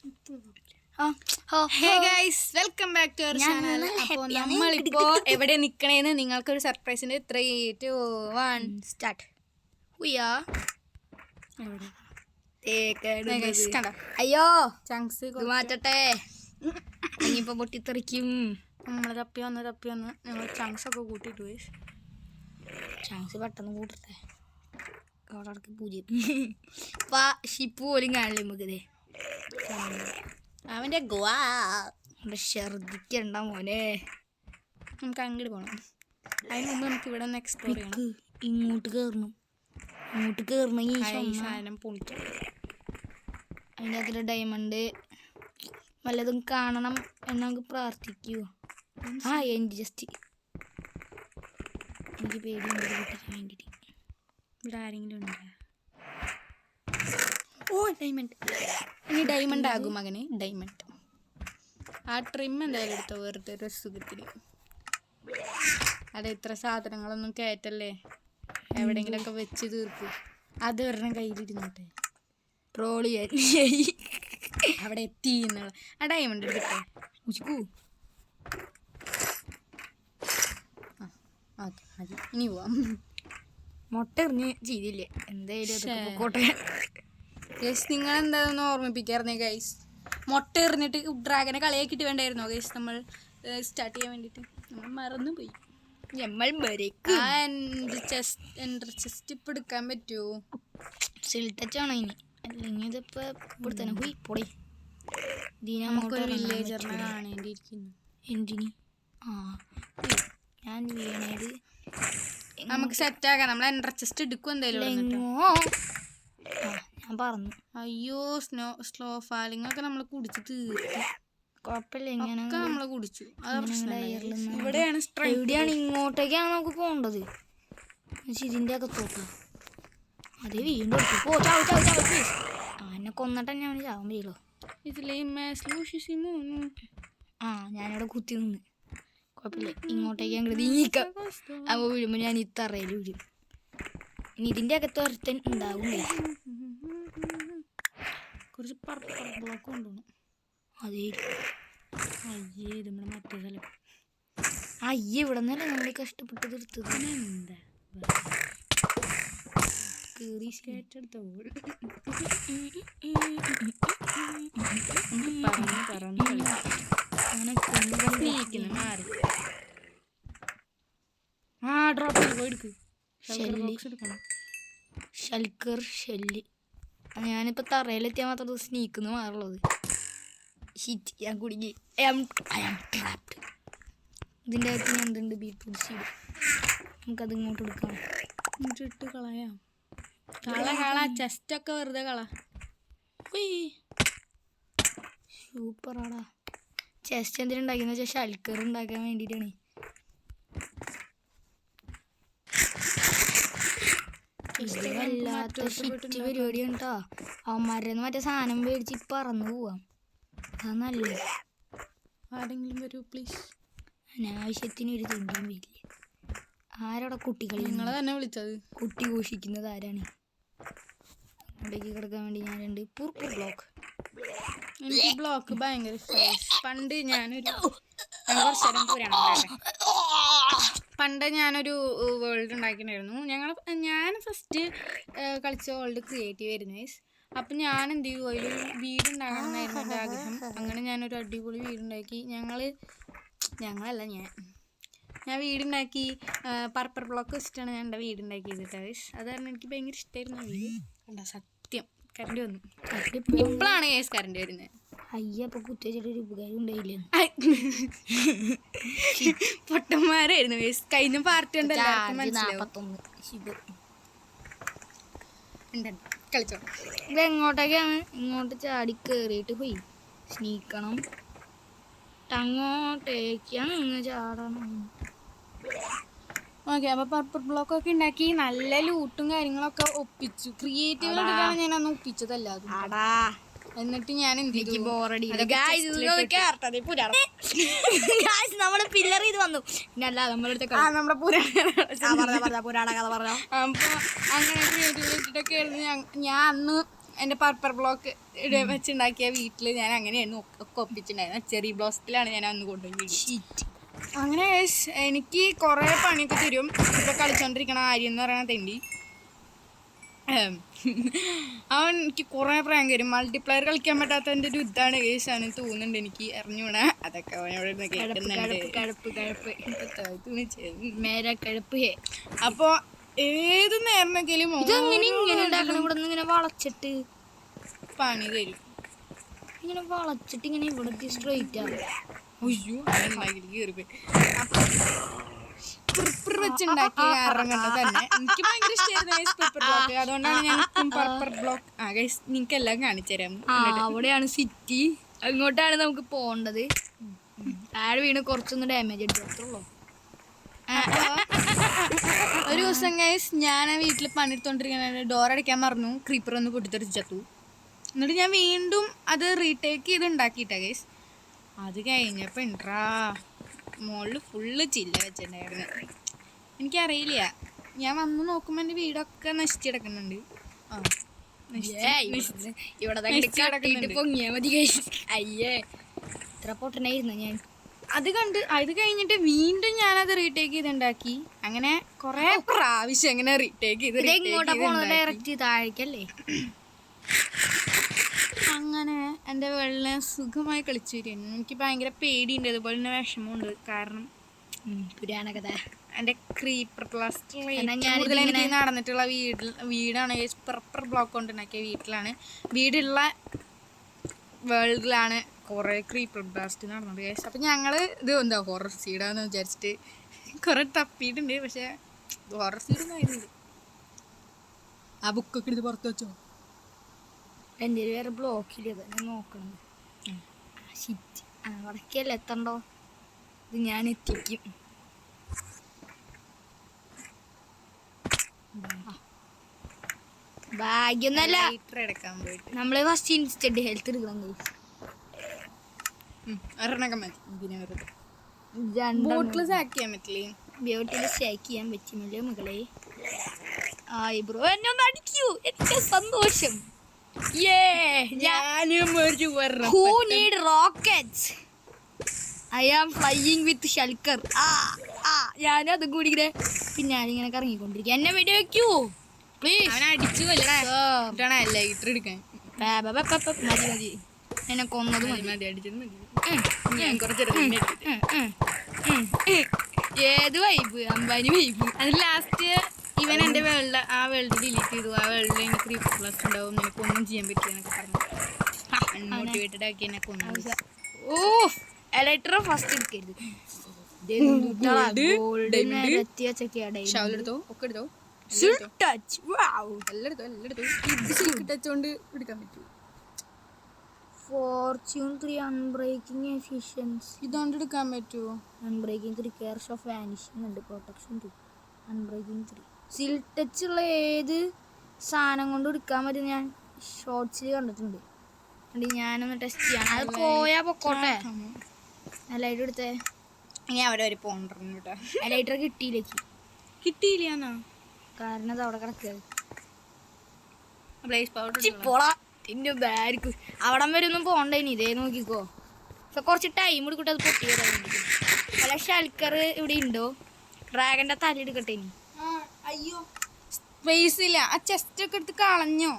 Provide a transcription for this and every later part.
Hey guys, welcome back to our channel. അപ്പോൾ നമ്മളിപ്പോൾ എവിടെ നിൽക്കണേന്ന് നിങ്ങൾക്കൊരു സർപ്രൈസിൻ്റെ 3, 2, 1 സ്റ്റാർട്ട്. അയ്യോ ചങ്സ് മാറ്റട്ടെ, ഇനിയിപ്പോ പൊട്ടിത്തെറിക്കും. നമ്മൾ തപ്പി വന്ന് ഞങ്ങൾ ചങ്സ് ഒക്കെ കൂട്ടിയിട്ട് പോയി. ചാൻസ് പെട്ടെന്ന് കൂട്ടട്ടെ. അവിടെ പൂജ്യം ഷിപ്പ് പോലും കാണില്ല നമുക്കിതേ. അവൻ്റെ ഗോവാ ഛർദിക്കണ്ട മോനെ. നമുക്ക് അങ്ങോട്ട് പോകണം. അതിന് മുമ്പ് നമുക്ക് ഇവിടെ ഒന്ന് എക്സ്പ്ലോർ ചെയ്യണം. ഇങ്ങോട്ട് കയറണമെങ്കിൽ സാധനം പൊളിക്കും. അതിൻ്റെ അകത്തിൽ ഡയമണ്ട് വല്ലതും കാണണം എന്ന് നമുക്ക് പ്രാർത്ഥിക്കൂ. ജസ്റ്റ് എനിക്ക് പേടിയുണ്ട് പൊട്ടിക്കാൻ വേണ്ടിയിട്ട്. ഇവിടെ ആരെങ്കിലും ഉണ്ടോ? ഡയമണ്ട്. ഇനി ഡയമണ്ട് ആകും മകന്. ഡയമണ്ട് ആ ട്രിം എന്തായാലും എടുത്തോ, വെറുതെ ഒരു സുഖത്തിന്. അതെ, ഇത്ര സാധനങ്ങളൊന്നും കയറ്റല്ലേ, എവിടെയെങ്കിലുമൊക്കെ വെച്ച് തീർക്കും. അത് ഒരെണ്ണം കയ്യിലിരുന്നോട്ടെ. ട്രോളി അവിടെ എത്തി എന്നുള്ള ആ ഡയമണ്ട് എടുക്കട്ടെ. ഉച്ചക്കൂ ഓക്കെ, മതി. ഇനി പോവാം. മുട്ട എറിഞ്ഞ് ചെയ്തില്ലേ, എന്തായാലും കോട്ടെ. ഗൈസ്, നിങ്ങളെന്താണെന്ന് ഓർമ്മിപ്പിക്കാറുന്നേ ഗൈസ്. മുട്ട എറിഞ്ഞിട്ട് ഡ്രാഗനെ കളിയാക്കിയിട്ട് വേണ്ടായിരുന്നോ ഗൈസ് നമ്മൾ സ്റ്റാർട്ട് ചെയ്യാൻ വേണ്ടിയിട്ട്? നമ്മൾ മറന്നുപോയി. ചെസ്റ്റ് ഇപ്പം എടുക്കാൻ പറ്റുമോ? സിൽട്ടച്ചാണോ ഇനി? അല്ലെങ്കിൽ ഇതിപ്പോൾ ഇവിടെ തന്നെ പോയി പൊടി. നമുക്കൊരു വില്ലേജറിനെ കാണേണ്ടിയിരിക്കുന്നു. എന്തിന്? ഞാൻ വീണത് നമുക്ക് സെറ്റാക്കാം. നമ്മൾ എൻട്ര ചെസ്റ്റ് എടുക്കും എന്തായാലും. ഞാൻ പറഞ്ഞു. അയ്യോ, സ്ലോ ഫാലിംഗ് ഒക്കെ നമ്മൾ കുടിച്ച് തീർക്കും. കുഴപ്പമില്ല, ഇങ്ങനെ നമ്മൾ കുടിച്ചു. ഇവിടെയാണ് എവിടെയാണ്? ഇങ്ങോട്ടേക്കാണ് നമുക്ക് പോകേണ്ടത്. ഇതിൻ്റെ അകത്തോട്ടാ. അത് വീണ്ടും എന്നെ കൊന്നിട്ട് ഞാൻ ചാവാൻ പറ്റുള്ളൂ. ഞാനിവിടെ കുത്തി നിന്ന്. കുഴപ്പമില്ല, ഇങ്ങോട്ടേക്ക് അങ്ങോട്ട് നീക്കാം. അപ്പോൾ വീഴുമ്പോൾ ഞാൻ ഈ തറയിൽ വീഴും. ഇനി ഇതിൻ്റെ അകത്ത് ഒരുത്തൻ ഉണ്ടാവും. കുറച്ച് പർപ്പിൾ ബ്ലോക്ക് കൊണ്ടുപോകണം. അതേ ഇത് നമ്മുടെ മറ്റേ സ്ഥലം. ഇവിടെ നിന്നല്ലേ നമ്മൾ കഷ്ടപ്പെട്ട് തീർത്തത്. എന്താ കയറി കേട്ടെടുത്തോ? ഷൽക്കർ ഷെല്ല്. ഞാനിപ്പോൾ തറയിലെത്തിയാൽ മാത്രം സ്നീക്കുന്നു മാറുള്ളത്. ഞാൻ കുടുങ്ങി. ഇതിൻ്റെ അകത്ത് ഞാൻ എന്തുണ്ട്? Beetroot seed. നമുക്കത് ഇങ്ങോട്ട് എടുക്കാം. ഇട്ട് കളയാം. ചെസ്റ്റൊക്കെ വെറുതെ സൂപ്പറാടാ. ചെസ്റ്റ് എന്തിനുണ്ടാക്കിയെന്ന് വെച്ചാൽ ഷൽക്കർ ഉണ്ടാക്കാൻ വേണ്ടിയിട്ടാണ്. വല്ലാത്ത ഷിറ്റ് പരിപാടിയാണ് കേട്ടോ. അവന്മാരെന്ന് മറ്റേ സാധനം മേടിച്ച് പറന്നു പോവാം. അതാ നല്ലത്. ആരെങ്കിലും വരൂ പ്ലീസ്. അനാവശ്യത്തിന് ഒരു തെണ്ടിയും വരില്ല. ആരവിടെ കുട്ടികൾ? നിങ്ങളെ തന്നെ വിളിച്ചത്. കുട്ടി ഘോഷിക്കുന്നത് ആരാണ്? അവിടേക്ക് കിടക്കാൻ വേണ്ടി ഞാനുണ്ട്. പൂർപ്പൂർ ബ്ലോക്ക്. എനിക്ക് ബ്ലോക്ക് ഭയങ്കര ഇഷ്ടമായി. പണ്ട് ഞാനൊരു വേൾഡ് ഉണ്ടാക്കിയിട്ടുണ്ടായിരുന്നു. ഞാൻ ഫസ്റ്റ് കളിച്ച വേൾഡ് ക്രിയേറ്റീവ് ആയിരുന്നു ഗൈസ്. അപ്പം ഞാൻ എന്ത് ചെയ്തു, അതിലൊരു വീടുണ്ടാക്കണം എന്നായിരുന്നു എൻ്റെ ആഗ്രഹം. അങ്ങനെ ഞാനൊരു അടിപൊളി വീടുണ്ടാക്കി. ഞാൻ വീടുണ്ടാക്കി. പർപ്പിൾ ബ്ലോക്ക് വെച്ചിട്ടാണ് ഞാൻ എൻ്റെ വീടുണ്ടാക്കിയത് ഗൈസ്. അത് കാരണം എനിക്ക് ഭയങ്കര ഇഷ്ടമായിരുന്നു ആ വീട്. കണ്ടോ, സത്യം കറണ്ട് വന്നു. ഇപ്പോഴാണ് ഗൈസ് കറണ്ട് വരുന്നത്. അപ്പൊ കുത്തി വെച്ചിട്ടൊരു ഉപകാരം ഉണ്ടായില്ല. പൊട്ടന്മാരായിരുന്നു ഗൈസ്. കഴിഞ്ഞ പാർട്ടി ഉണ്ടല്ലോ, കളിച്ചോ. ഇത് എങ്ങോട്ടേക്കാണ്? ഇങ്ങോട്ട് ചാടി കയറിയിട്ട് പോയി സ്നീക്കണം. അങ്ങോട്ടേക്കാണ് ചാടണം. ഓക്കെ, അപ്പോൾ പർപ്പിൾ ബ്ലോക്കൊക്കെ ഉണ്ടാക്കി നല്ല ലൂട്ടും കാര്യങ്ങളൊക്കെ ഒപ്പിച്ചു. ക്രിയേറ്റീവായിട്ടാണ് ഞാൻ അന്ന് ഒപ്പിച്ചതല്ല. എന്നിട്ട് ഞാൻ എന്ത് ചെയ്തു, നമ്മള് പില്ലർ ചെയ്ത് വന്നു. നമ്മുടെ പുരാണ കഥ പറഞ്ഞു. അപ്പോൾ അങ്ങനെ ക്രിയേറ്റീവ് ഇട്ടിട്ടൊക്കെ ആയിരുന്നു ഞാൻ അന്ന് എൻ്റെ പർപ്പർ ബ്ലോക്ക് വെച്ചുണ്ടാക്കിയ വീട്ടിൽ ഞാൻ അങ്ങനെയായിരുന്നു ഒക്കെ ഒപ്പിച്ചിട്ടുണ്ടായിരുന്നു. ചെറി ബ്ലോസ്റ്റിലാണ് ഞാൻ അന്ന് കൊണ്ടുപോയി. അങ്ങനെ എനിക്ക് കുറേ പണിയൊക്കെ തരും. ഇപ്പോൾ കളിച്ചോണ്ടിരിക്കണ ആര്യം എന്ന് പറയുന്ന തെണ്ടി അവൻ എനിക്ക് കുറേ പ്രായം തരും. മൾട്ടിപ്ലെയർ കളിക്കാൻ പറ്റാത്തതിൻ്റെ ഒരു ഇതാണ് കേസാണ് തോന്നുന്നുണ്ട് എനിക്ക്. അറിഞ്ഞൂണ അതൊക്കെ അവനോട് കേൾക്കുന്നുണ്ട്. അപ്പോൾ ഏത് നേരമെങ്കിലും ഇങ്ങനെ വളച്ചിട്ട് പണി തരും. ഇങ്ങനെ വളച്ചിട്ട് ഇങ്ങനെ ഇവിടെ സ്ട്രെയിറ്റ് ആണ്. അയ്യോ കയറിപ്പോയി. പെപ്പർ വെച്ചുണ്ടാക്കിയ കാരണം കൊണ്ട് തന്നെ എനിക്ക് ഭയങ്കര ഇഷ്ടമായിരുന്നു പെപ്പർ ബ്ലോക്ക്. അതുകൊണ്ടാണ് ഞാൻ പെപ്പർ ബ്ലോക്ക് നിങ്ങൾക്ക് എല്ലാം കാണിച്ചു തരാം. അവിടെയാണ് സിറ്റി, അങ്ങോട്ടാണ് നമുക്ക് പോകേണ്ടത്. താഴെ വീണ് കുറച്ചൊന്ന് ഡാമേജ് എടുത്തുള്ളൂ. ഒരു ദിവസം ഗൈസ് ഞാൻ വീട്ടിൽ പണിയെടുത്തോണ്ടിരിക്കുന്ന ഡോർ അടയ്ക്കാൻ മറന്നു. ക്രീപ്പർ ഒന്ന് പൊട്ടിത്തെറിച്ച് ചത്തു. എന്നിട്ട് ഞാൻ വീണ്ടും അത് റീടേക്ക് ചെയ്ത് ഉണ്ടാക്കിയിട്ടാ ഗൈസ്. അത് കഴിഞ്ഞപ്പോൾ ഉണ്ടാ മുകളിൽ ഫുള്ള് ചില്ല വെച്ചിട്ടുണ്ടായിരുന്നു. എനിക്കറിയില്ല, ഞാൻ വന്ന് നോക്കുമ്പോൾ എൻ്റെ വീടൊക്കെ നശിച്ചു കിടക്കുന്നുണ്ട്. പൊങ്ങിയാ മതി. അയ്യേ ഇത്ര പൊട്ടനായിരുന്നു ഞാൻ. അത് കഴിഞ്ഞിട്ട് വീണ്ടും ഞാനത് റീടേക്ക് ചെയ്തുണ്ടാക്കി. അങ്ങനെ കുറേ പ്രാവശ്യം അങ്ങനെ റീടേക്ക് ചെയ്ത് ഡയറക്റ്റ് താഴേക്കല്ലേ. അങ്ങനെ എൻ്റെ വെള്ളം സുഖമായി കളിച്ചു വരികയാണ്. എനിക്ക് ഭയങ്കര പേടിയുണ്ട്, അതുപോലെ തന്നെ വിഷമമുണ്ട്. കാരണം പുരാണ കഥ എൻ്റെ ക്രീപ്പർ പ്ലാസ്റ്റർ എനിക്ക് നടന്നിട്ടുള്ള വീടാണ് പെപ്പർ ബ്ലോക്ക് കൊണ്ട് ഉണ്ടാക്കിയ വീട്ടിലാണ്. വീടുള്ള വേൾഡിലാണ് കുറേ ക്രീപ്പർ ബ്ലാസ്റ്റ് നടന്നത് കേസ്. അപ്പം ഞങ്ങൾ ഇത് എന്താ ഹൊറർ സീഡാന്ന് വിചാരിച്ചിട്ട് കുറേ തപ്പിയിട്ടുണ്ട്. പക്ഷേ ഹൊറർ സീഡൊന്നും ആയിരുന്നില്ല. ആ ബുക്കൊക്കെ എടുത്ത് പുറത്ത് വെച്ചോ. എൻ്റെ വേറെ ബ്ലോക്കില്ല, ഞാൻ നോക്കണം. വടക്കല്ല എത്തണ്ടോ, ഇത് ഞാൻ എത്തിക്കും. ഭാഗ്യൊന്നല്ല, എടുക്കാൻ പോയിട്ട് നമ്മള് ഫസ്റ്റ് ഇൻസ്റ്റന്റ് ഹെൽത്ത് എടുക്കണം. ബോട്ടിൽ സാക്ക് ചെയ്യാൻ പറ്റില്ലേ? ബോട്ടിൽ സാക്ക് ചെയ്യാൻ പറ്റുമല്ലോ മകളെ. ആയി ബ്രോ എന്നെ ഒന്ന് അടിക്കൂ, എനിക്ക് സന്തോഷം. Who need rockets? I am flying with Shulker. ഞാനും അതും കൂടി ഇങ്ങനെ പിന്നാലിങ്ങനെ കറങ്ങിക്കൊണ്ടിരിക്കുക. എന്നെ വെടി വെക്കൂ പ്ലീസ്. അടിച്ചു കൊല്ലടാ ലൈറ്റർ എടുക്കാൻ. മതി മതി, എന്നെ കൊന്നത് മതി. മതി അടിച്ചത് മതി. ഏത് വൈബ്, അമ്പാനി വൈബ്. അത് ലാസ്റ്റ് ഇവൻ എൻ്റെ ആ വേൾഡ് ഡിലീറ്റ് ചെയ്തു. ആ വേൾഡിൽ എനിക്ക് ക്രീപ്പർ പ്ലസ് ഉണ്ടാവും, നിനക്കൊന്നും ചെയ്യാൻ പറ്റിയെന്നൊക്കെ പറഞ്ഞു. മോട്ടിവേറ്റഡ് ആക്കി എന്നെ കൊന്നു. ഓ എലക്ട്രോ ഫസ്റ്റ് എടുക്കരുത്. ഷവലെടുത്തോ, ഒക്കെ എടുത്തോ, ടച്ച് കൊണ്ട് എടുക്കാൻ പറ്റൂ. ഫോർച്യൂൺ 3 അൺബ്രേക്കിംഗ് എഫിഷ്യൻസി ഇതുകൊണ്ട് എടുക്കാൻ പറ്റുമോ? അൺബ്രേക്കിംഗ് 3 കെയർസ് ഓഫ് വാനിഷിംഗ് ഉണ്ട്. പ്രൊട്ടക്ഷൻ 2 അൺബ്രേക്കിംഗ് 3 സിൽ ടച്ച് ഉള്ള ഏത് സാധനം കൊണ്ട് എടുക്കാൻ പറ്റും ഞാൻ ഷോർട്സിൽ കണ്ടിട്ടുണ്ട്. ഞാനൊന്ന് ടെസ്റ്റ് ചെയ്യാം. അത് പോയാ പൊക്കോട്ടെ. ലൈറ്റർ എടുത്തേ. ഇനി അവിടെ വരെ പോകണ്ടു കേട്ടോ. ലൈറ്റർ കിട്ടിയില്ലേക്ക് കിട്ടിയില്ലാന്നാ കാരണം അത് അവിടെ കിടക്കുക. ബ്ലേസ് പൗഡർ അവിടം വരെ ഒന്നും പോകണ്ടേ. ഇനി ഇതേ നോക്കിക്കോ. കുറച്ച് ടൈം എടുക്കട്ടെ അത് പൊട്ടി വരാൻ വേണ്ടിയിട്ട്. അല്ല ഷൽക്കർ ഇവിടെ ഉണ്ടോ? ഡ്രാഗന്റെ തല എടുക്കട്ടെ ഇനി. അയ്യോ സ്പേസ് ഇല്ല. ആ ചെസ്റ്റ് ഒക്കെ എടുത്ത് കളഞ്ഞോ?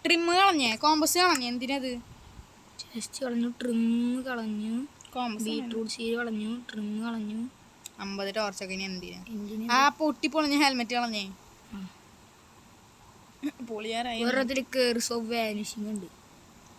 ട്രിമ്മ് കളഞ്ഞേ? കോമ്പസ് കളഞ്ഞേ? എന്തിനത്? ചെസ്റ്റ് കളഞ്ഞു, ട്രിമ്മ് കളഞ്ഞു, ബീട്രൂട്ട് സീഡ് കളഞ്ഞു, ട്രിമ്മ് കളഞ്ഞു. 50 ടോർച്ചൊക്കെ ഇനി എന്തിനാ? ആ പൊട്ടി പൊളിഞ്ഞ ഹെൽമെറ്റ് കളഞ്ഞേ? പൊളിയാറായി. ഓരോരുത്തർ കേർസ് ഓഫ് വാനിഷിംഗ് ഉണ്ട്,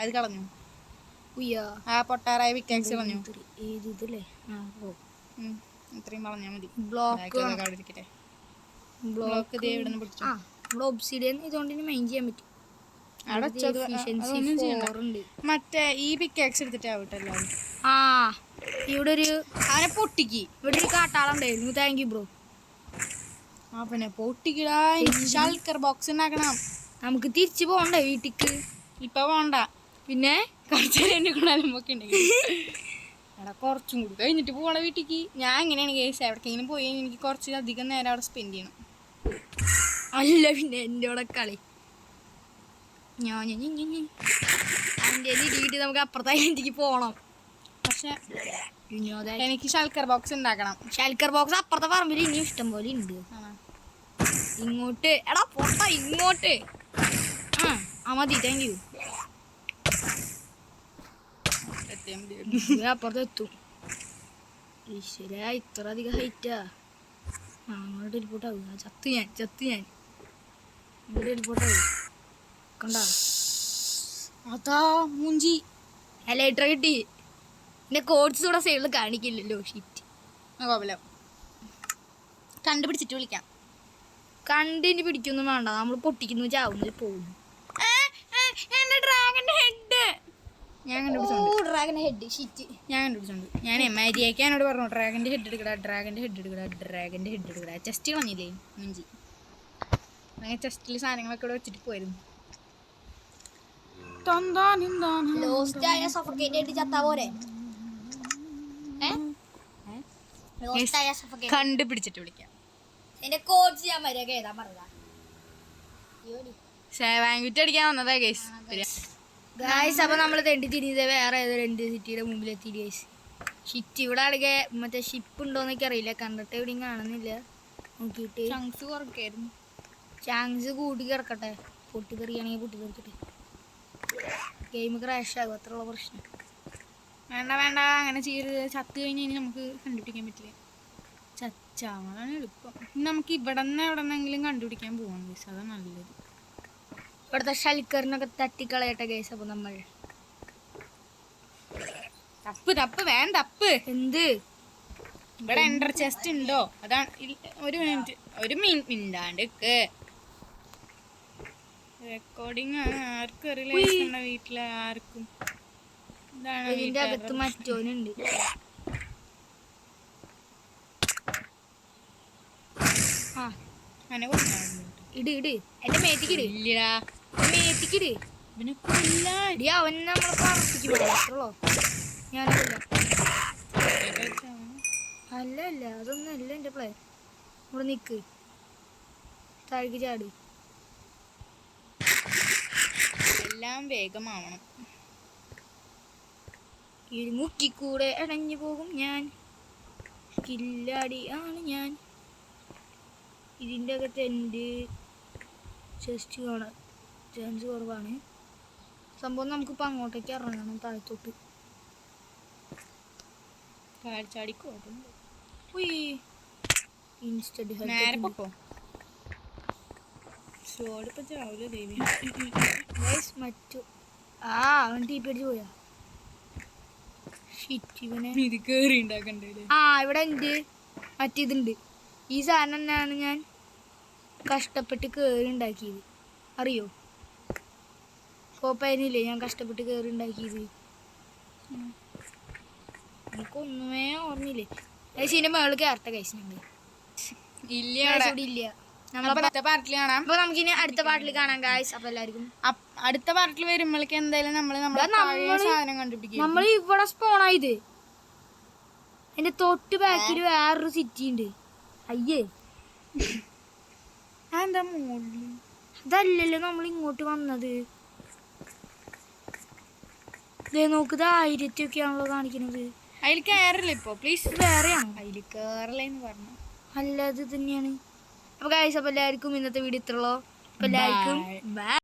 അത് കളഞ്ഞു. ആ പൊട്ടാറായ വിക്കാക്സ് കളഞ്ഞു. ഏതില്ലേ? ഇത്രയും കളഞ്ഞാൽ മതി. ബ്ലോക്ക് ഒബ്സിഡിയൻ ഇതുകൊണ്ട് മൈൻഡ് ചെയ്യാൻ പറ്റും. മറ്റേ ഈ പിക്കാക്സ് എടുത്തിട്ട് ആവട്ടല്ലോ. ഇവിടെ ഒരു അവനെ പൊട്ടിക്ക്. ഇവിടെ ഒരു കാട്ടാളുണ്ടായിരുന്നു. Thank you bro. പിന്നെ പൊട്ടിക്കടാ. ഷൾക്കർ ബോക്സ് ഉണ്ടാക്കണം. നമുക്ക് തിരിച്ചു പോകണ്ടേ വീട്ടിക്ക്? ഇപ്പൊ പോണ്ട, പിന്നെ കുറച്ച് കൊണ്ടാലുമ്പൊക്കെ ഉണ്ടെങ്കിൽ എടാ കുറച്ചും കൂടി കഴിഞ്ഞിട്ട് പോകണ വീട്ടിക്ക്. ഞാൻ എങ്ങനെയാണ് കേസ് എവിടേക്കെങ്കിലും പോയി എനിക്ക് കുറച്ച് അധികം നേരം അവിടെ സ്പെൻഡ് ചെയ്യണം. അല്ല പിന്നെ എൻ്റെ അവിടെ കളി അതിൻ്റെ ഇടിയിട്ട് നമുക്ക് അപ്പുറത്തെ ഐലൻഡിലേക്ക് പോകണം. പക്ഷെ വിനോദ എനിക്ക് ശൽക്കർ ബോക്സ് ഉണ്ടാക്കണം. ഷൽക്കർ ബോക്സ് അപ്പുറത്തെ പറമ്പിൽ ഇനിയും ഇഷ്ടം പോലെ ഉണ്ട്. ഇങ്ങോട്ട് എടാ പൊട്ട ഇങ്ങോട്ട്. ആ മതി, താങ്ക് യു. അപ്പുറത്ത് എത്തും. ഈശ്വര ഇത്ര അധികം ഹൈറ്റാ. അങ്ങോട്ട് ടെലിപ്പോർട്ടാവും. ചത്തു ഞാൻ ഇങ്ങോട്ട് ടെലിപ്പോർട്ടാവും. കണ്ട അതാ മൂഞ്ചി എലൈറ്റർ കിട്ടി. എന്റെ കോഡ്സ് കൂടെ സൈഡിൽ കാണിക്കില്ലല്ലോ. ഷീറ്റ് കുഴപ്പമില്ല, കണ്ടുപിടിച്ചിട്ട് വിളിക്കാം. കണ്ടിന് പിടിക്കൊന്നും വേണ്ട, നമ്മൾ പൊട്ടിക്കുന്നു ചാവുന്നത് പോകുന്നു. എന്റെ ഡ്രാഗന്റെ ഹെഡ് ഞാൻ കണ്ടുപിടിച്ചോണ്ട് ഡ്രാഗന്റെ ഹെഡ് ഷീറ്റ് ഞാൻ കണ്ടുപിടിച്ചോണ്ട് ഞാൻ മരിയാക്കി എന്നോട് പറഞ്ഞു ഡ്രാഗന്റെ ഹെഡ് എടുക്കടാ, ഡ്രാഗന്റെ ഹെഡ് എടുക്കടാ, ഡ്രാഗന്റെ ഹെഡ് എടുക്കടാ. ചെസ്റ്റ് കളഞ്ഞില്ലേ മുഞ്ചി. അങ്ങനെ ചെസ്റ്റിൽ സാധനങ്ങളൊക്കെ ഇവിടെ വെച്ചിട്ട് പോയിരുന്നു. ലോസ്റ്റ് ആയ സഫക്കേറ്റ് ആയിട്ട് ചത്താ പോരെ? കണ്ടുപിടിച്ചിട്ട് വിളിക്കാം. എന്റെ കോഡ്സ് ഞാൻ മര്യാദ ഏതാ പറഞ്ഞ വാങ്ങിട്ട് അടിക്കാൻ വന്നതാ ഗൈസ്. ഗായ്സ് അപ്പൊ നമ്മള് തെണ്ടി തിരിഞ്ഞത് വേറെ ഏതോ 2 സിറ്റിയുടെ മുമ്പിലെത്തി ഗൈസ്. ഷിറ്റ് ഇവിടെ ആണെങ്കിൽ മറ്റേ ഷിപ്പ് ഉണ്ടോന്നൊക്കെ അറിയില്ല, കണ്ടിട്ട് എവിടെയും കാണുന്നില്ല. നോക്കിയിട്ട് ചങ്സ് കുറക്കായിരുന്നു. ചാങ്സ് കൂട്ടി കിടക്കട്ടെ, പൊട്ടിത്തെറിയാണെങ്കിൽ പൊട്ടിത്തെറിക്കട്ടെ. ഗെയിം ക്രാഷ് ആകും, അത്രയുള്ള പ്രശ്നം. വേണ്ട അങ്ങനെ ചെയ്യരുത്. ചത്ത് കഴിഞ്ഞാൽ നമുക്ക് കണ്ടുപിടിക്കാൻ പറ്റില്ല. ചച്ചാവാണ് എളുപ്പം. നമുക്ക് ഇവിടെ നിന്ന് എവിടെന്നെങ്കിലും കണ്ടുപിടിക്കാൻ പോവാണ് ഗൈസ്, അതാ നല്ലത്. ഇവിടുത്തെ ഷൽക്കറിനൊക്കെ തട്ടിക്കളയട്ടെ ഗൈസ്. അപ്പൊ നമ്മൾ തപ്പ് വേണ്ട തപ്പ്. എന്ത് ഇവിടെ എൻഡർ ചെസ്റ്റ് ഉണ്ടോ? അതാണ്. ഒരു മിനിറ്റ് മിണ്ടാണ്ട് റെക്കോർഡിങ് ആണ്. ആർക്കും അറിയില്ല വീട്ടിലെ ആർക്കും. ഇതിന്റെ അകത്ത് മറ്റോനുണ്ട്. ഇട് എന്റെ മേത്തിക്കിട്. മേത്തിക്കിട്. അവൻ നമ്മളെ പറപ്പിക്കുള്ളൂ. ഞാനല്ല അല്ല അതൊന്നും അല്ല എന്റെ പ്ലേ. ഇവിടെ നിക്ക്, താഴേക്ക് ചാടി. എല്ലാം വേഗമാവണം. ഈ മുക്കിക്കൂടെ അടഞ്ഞു പോകും ഞാൻ. കില്ലാടി ആണ് ഞാൻ. ഇതിൻ്റെ അകത്ത് എൻ്റെ ചെസ്റ്റ് കാണാൻ ചാൻസ് കുറവാണ്. സംഭവം നമുക്കിപ്പോൾ അങ്ങോട്ടേക്ക് ഇറങ്ങണം, താഴത്തോട്ട്. മറ്റു അവൻ ടീ പേടിച്ച് പോയാ. ഇവിടെ ഉണ്ട് മറ്റേതുണ്ട്. ഈ സാധനം തന്നെയാണ് ഞാൻ കഷ്ടപ്പെട്ട് കയറി ഉണ്ടാക്കിയത്, അറിയോ? കോപ്പയനില്ലേ ഞാൻ കഷ്ടപ്പെട്ട് കയറി ഉണ്ടാക്കിയത്. എനിക്കൊന്നുമേ ഓർമ്മയില്ലേ. ഇതിന്റെ മേളിൽ കയറട്ടെ കഴിച്ചു ഞങ്ങൾ. ഇല്ല അപ്പൊ നമുക്കിനി അടുത്ത പാട്ടിൽ കാണാം ഗായ്സ്. അപ്പൊ എല്ലാവർക്കും അടുത്ത പാട്ടിൽ വരുമ്പോഴേക്ക് എന്തായാലും സാധനം കണ്ടുപിടിക്കും. നമ്മൾ ഇവിടെ സ്പോണായത്. എന്റെ തൊട്ട് ബാക്കിൽ വേറൊരു സിറ്റി ഉണ്ട്. അയ്യേ എന്താ അതല്ലല്ലോ നമ്മൾ ഇങ്ങോട്ട് വന്നത്. നോക്കുന്നത് 1000 ഒക്കെയാണല്ലോ കാണിക്കുന്നത്. അതിൽ കയറില്ല ഇപ്പൊ പ്ലീസ്. വേറെയാണ് അതിൽ കയറില്ലെന്ന് പറഞ്ഞു. അല്ല അത് തന്നെയാണ്. അപ്പൊ ഗായ്സ് അപ്പൊ എല്ലാവർക്കും ഇന്നത്തെ വീഡിയോ ഇത്രയുള്ളൂ. അപ്പൊ എല്ലാവർക്കും ബൈ.